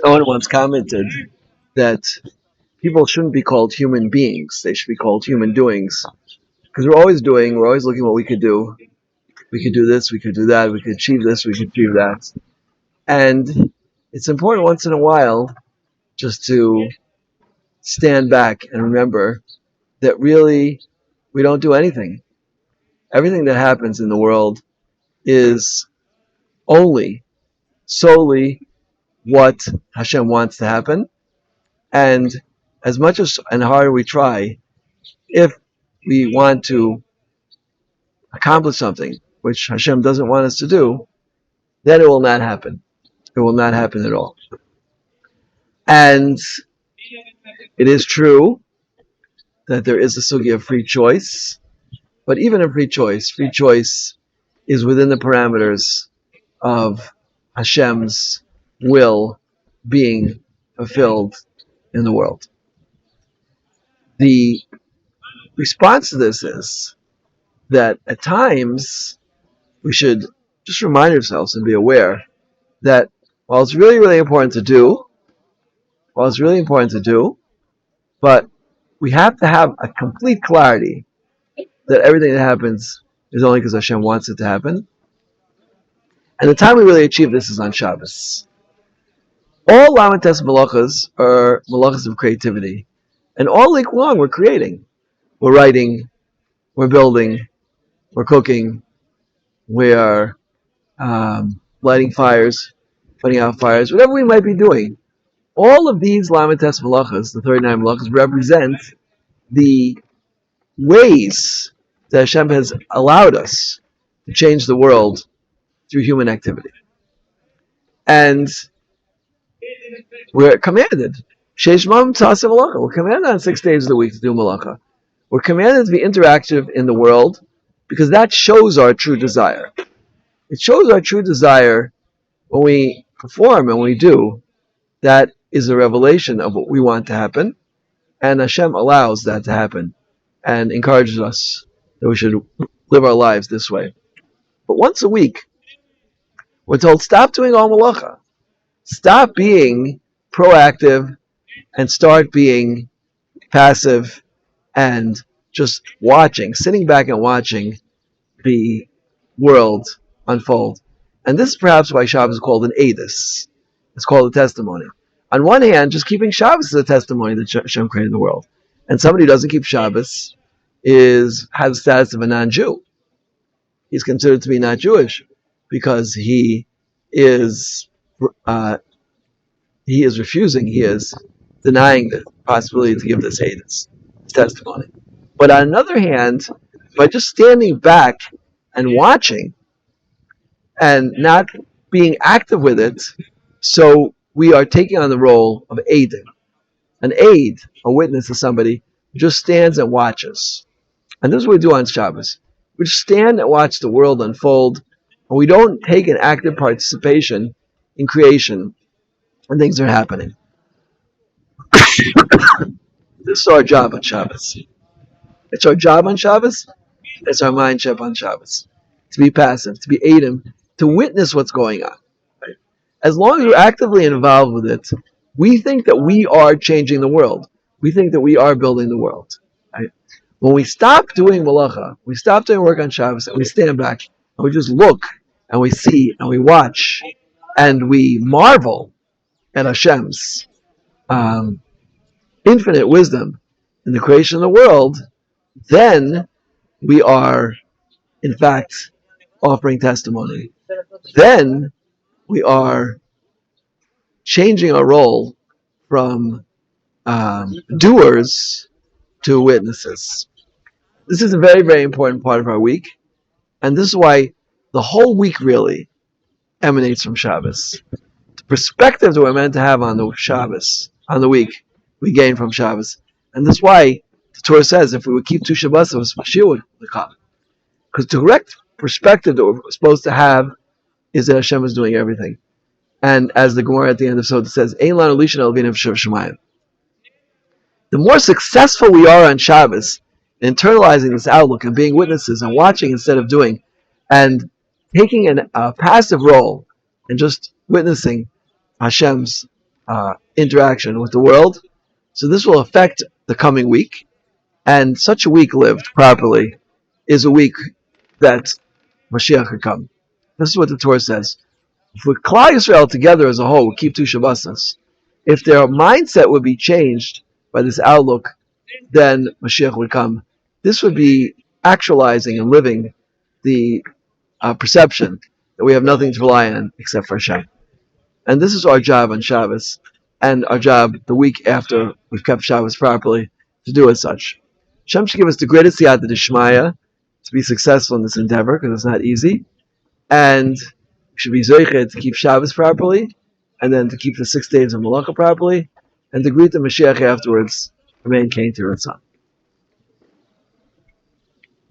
Someone once commented that people shouldn't be called human beings; they should be called human doings, because we're always looking what we could do. We could do this, we could do that, we could achieve this, we could achieve that, and it's important once in a while just to stand back and remember that really we don't do anything. Everything that happens in the world is only solely what Hashem wants to happen. And as much as and harder we try, if we want to accomplish something which Hashem doesn't want us to do, then it will not happen. It will not happen at all. And it is true that there is a sugya of free choice, but even in free choice is within the parameters of Hashem's will being fulfilled in the world. The response to this is that at times we should just remind ourselves and be aware that while it's really, really important to do, but we have to have a complete clarity that everything that happens is only because Hashem wants it to happen. And the time we really achieve this is on Shabbos. All Lamites Malachas are Malachas of creativity. And all week long we're creating. We're writing, we're building, we're cooking, we are lighting fires, putting out fires, whatever we might be doing. All of these Lamites Malachas, the 39 Malachas, represent the ways that Hashem has allowed us to change the world through human activity. And we're commanded. Sheishmam Tasa Malacha. We're commanded on 6 days of the week to do Malacha. We're commanded to be interactive in the world because that shows our true desire. It shows our true desire when we perform and we do. That is a revelation of what we want to happen. And Hashem allows that to happen and encourages us that we should live our lives this way. But once a week, we're told, stop doing all malacha. Stop being proactive and start being passive and just watching, sitting back and watching the world unfold. And this is perhaps why Shabbos is called an edus. It's called a testimony. On one hand, just keeping Shabbos is a testimony that Hashem created the world. And somebody who doesn't keep Shabbos has the status of a non-Jew. He's considered to be not Jewish because he is refusing, he is denying the possibility to give this edus, this testimony. But on another hand, by just standing back and watching and not being active with it, so we are taking on the role of aiding. An aid, a witness to somebody, who just stands and watches. And this is what we do on Shabbos. We just stand and watch the world unfold, and we don't take an active participation in creation when things are happening. This is our job on Shabbos. It's our job on Shabbos. It's our mind ship on Shabbos. To be passive, to be aidim, to witness what's going on. Right? As long as we're actively involved with it, we think that we are changing the world. We think that we are building the world. Right? When we stop doing malacha, we stop doing work on Shabbos, and we stand back, and we just look, and we see, and we watch, and we marvel at Hashem's infinite wisdom in the creation of the world, then we are, in fact, offering testimony. Then we are changing our role from doers to witnesses. This is a very, very important part of our week, and this is why the whole week really emanates from Shabbos. The perspective that we're meant to have on the Shabbos, on the week, we gain from Shabbos. And that's why the Torah says if we would keep two Shabbos, Mashiach would come. Because the correct perspective that we're supposed to have is that Hashem is doing everything. And as the Gemara at the end of Sotah says, Ein lanu lishon el v'nei shemayim. The more successful we are on Shabbos, internalizing this outlook and being witnesses and watching instead of doing, and taking a passive role and just witnessing Hashem's interaction with the world. So this will affect the coming week. And such a week lived properly is a week that Mashiach could come. This is what the Torah says. If we Klal Yisrael together as a whole would keep Tu Shabbos, if their mindset would be changed by this outlook, then Mashiach would come. This would be actualizing and living the perception that we have nothing to rely on except for Hashem. And this is our job on Shabbos, and our job the week after we've kept Shabbos properly, to do as such. Hashem should give us the greatest siyata d'shmaya to be successful in this endeavor, because it's not easy, and we should be zoichet to keep Shabbos properly, and then to keep the 6 days of Malacha properly, and to greet the Mashiach afterwards. Remain Kain Tiratzah.